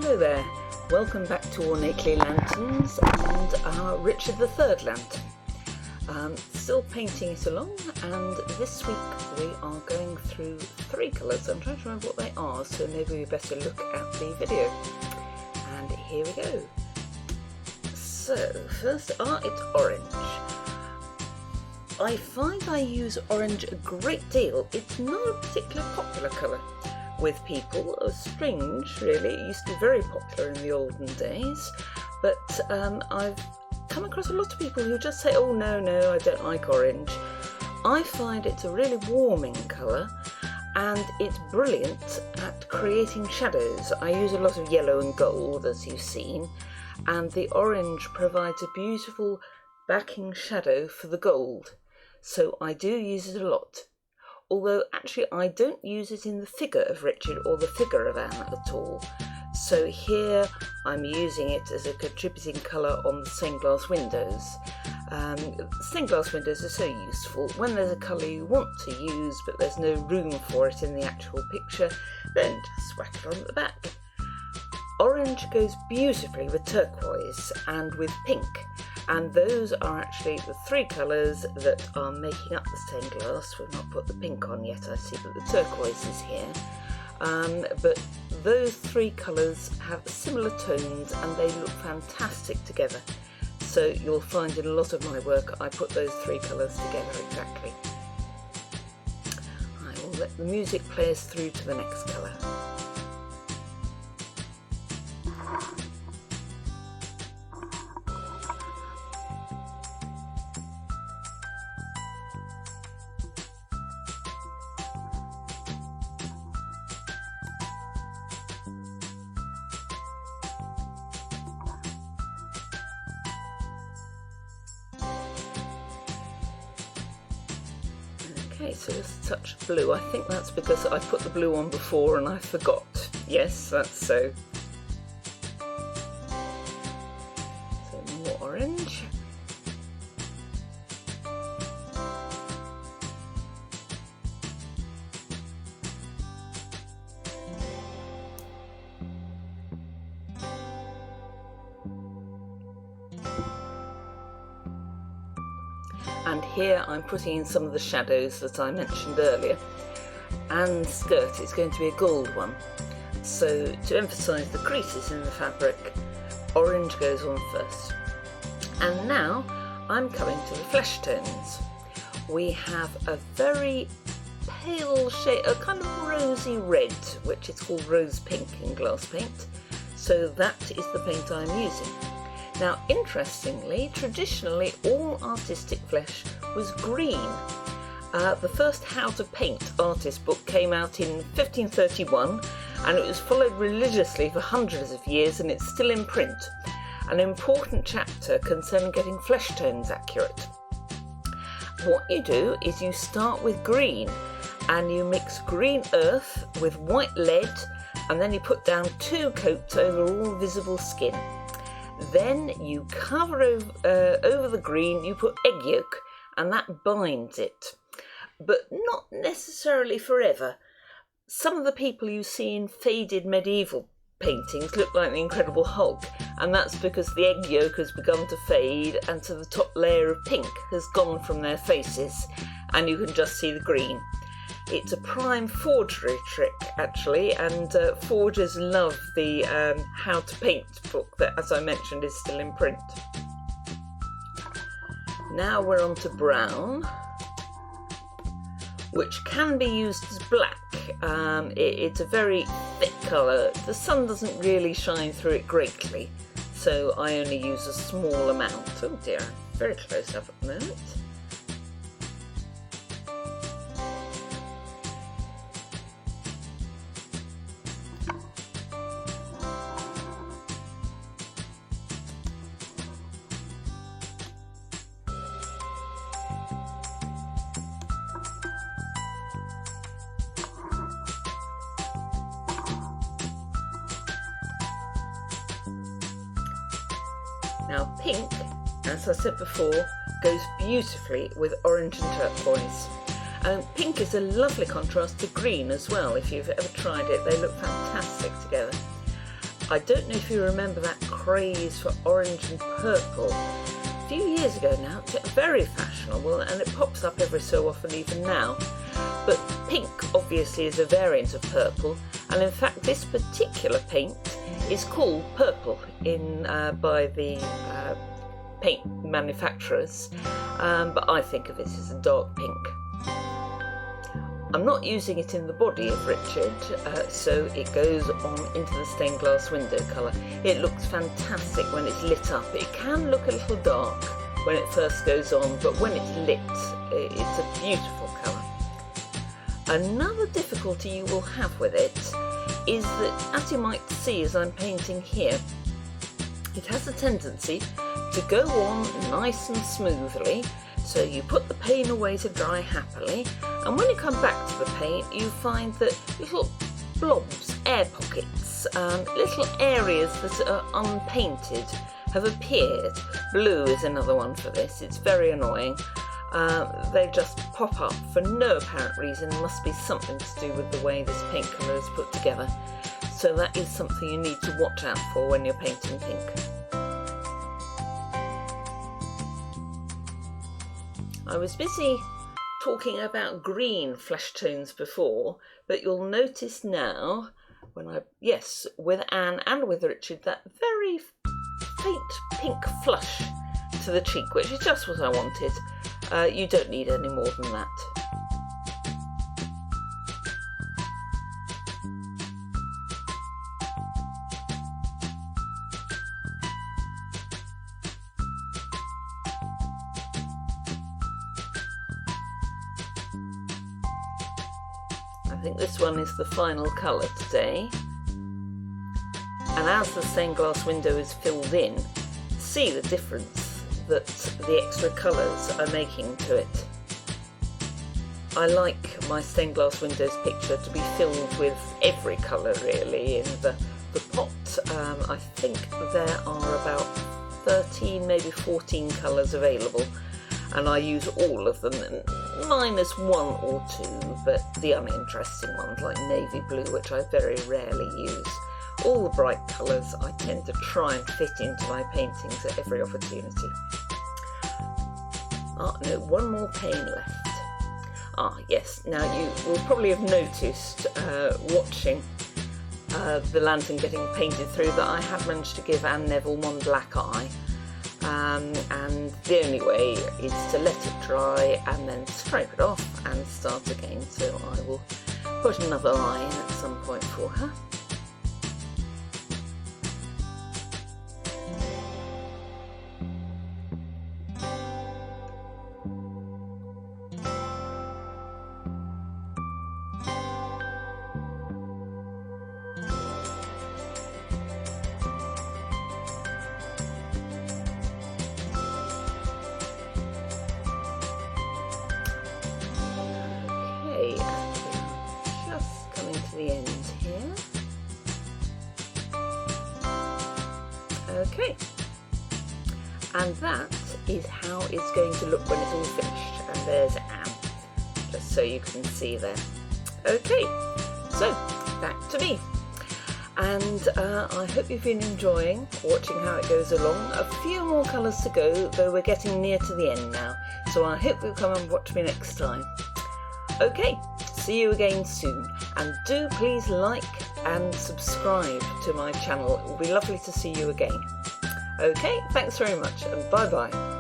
Hello there, welcome back to Ornately Lanterns and Richard III lantern. Still painting it along, and this week we are going through three colours. I'm trying to remember what they are, so maybe we better look at the video. And here we go. So first it's orange. I find I use orange a great deal. It's not a particularly popular colour with people. Strange really, it used to be very popular in the olden days, but I've come across a lot of people who just say, oh no, I don't like orange. I find it's a really warming colour and it's brilliant at creating shadows. I use a lot of yellow and gold, as you've seen, and the orange provides a beautiful backing shadow for the gold, so I do use it a lot. Although actually I don't use it in the figure of Richard or the figure of Anne at all. So here I'm using it as a contributing colour on the stained glass windows. Stained glass windows are so useful. When there's a colour you want to use but there's no room for it in the actual picture, then just whack it on at the back. Orange goes beautifully with turquoise and with pink, and those are actually the three colours that are making up the stained glass. We've not put the pink on yet, I see, but the turquoise is here. But those three colours have similar tones and they look fantastic together. So you'll find in a lot of my work I put those three colours together exactly. I will let the music play us through to the next colour. Okay, so just a touch of blue. I think that's because I put the blue on before and I forgot. Yes, that's so. So more orange. And here I'm putting in some of the shadows that I mentioned earlier. Anne's skirt is going to be a gold one. So to emphasise the creases in the fabric, orange goes on first. And now I'm coming to the flesh tones. We have a very pale shade, a kind of rosy red, which is called rose pink in glass paint. So that is the paint I'm using. Now, interestingly, traditionally all artistic flesh was green. The first How to Paint artist book came out in 1531 and it was followed religiously for hundreds of years and it's still in print. An important chapter concerning getting flesh tones accurate. What you do is you start with green and you mix green earth with white lead and then you put down 2 coats over all visible skin. Then you cover over the green, you put egg yolk and that binds it, but not necessarily forever. Some of the people you see in faded medieval paintings look like the Incredible Hulk, and that's because the egg yolk has begun to fade and so the top layer of pink has gone from their faces and you can just see the green. It's a prime forgery trick actually, and forgers love the How to Paint book that, as I mentioned, is still in print. Now we're on to brown, which can be used as black. It's a very thick colour. The sun doesn't really shine through it greatly, so I only use a small amount. Oh dear, very close up at the moment. Now pink, as I said before, goes beautifully with orange and turquoise. Pink is a lovely contrast to green as well. If you've ever tried it, they look fantastic together. I don't know if you remember that craze for orange and purple. A few years ago now, it's very fashionable and it pops up every so often even now. But pink obviously is a variant of purple, and in fact this particular paint is called purple by the paint manufacturers, but I think of it as a dark pink. I'm not using it in the body of Richard, so it goes on into the stained glass window colour. It looks fantastic when it's lit up. It can look a little dark when it first goes on, but when it's lit, it's a beautiful colour. Another difficulty you will have with it is that, as you might see as I'm painting here, it has a tendency to go on nice and smoothly. So you put the paint away to dry happily, and when you come back to the paint you find that little blobs, air pockets, little areas that are unpainted have appeared. Blue is another one for this. It's very annoying. They just pop up for no apparent reason. It must be something to do with the way this paint colour is put together. So that is something you need to watch out for when you're painting pink. I was busy talking about green flesh tones before, but you'll notice now, with Anne and with Richard, that very faint pink flush to the cheek, which is just what I wanted. You don't need any more than that. I think this one is the final colour today, and as the stained glass window is filled in, see the difference that the extra colours are making to it. I like my stained glass windows picture to be filled with every colour really. In the pot, I think there are about 13, maybe 14 colours available, and I use all of them, minus one or two, but the uninteresting ones like navy blue, which I very rarely use. All the bright colours I tend to try and fit into my paintings at every opportunity. No, one more pane left. Yes, now you will probably have noticed watching the lantern getting painted through that I have managed to give Anne Neville one black eye. And the only way is to let it dry and then scrape it off and start again, so I will put another eye in at some point for her. Just coming to the end here. Okay, and that is how it's going to look when it's all finished. And there's Anne, just so you can see there. Okay, so back to me. And I hope you've been enjoying watching how it goes along. A few more colours to go, though we're getting near to the end now. So I hope you'll come and watch me next time. Okay, see you again soon. And do please like and subscribe to my channel. It will be lovely to see you again. Okay, thanks very much and bye bye.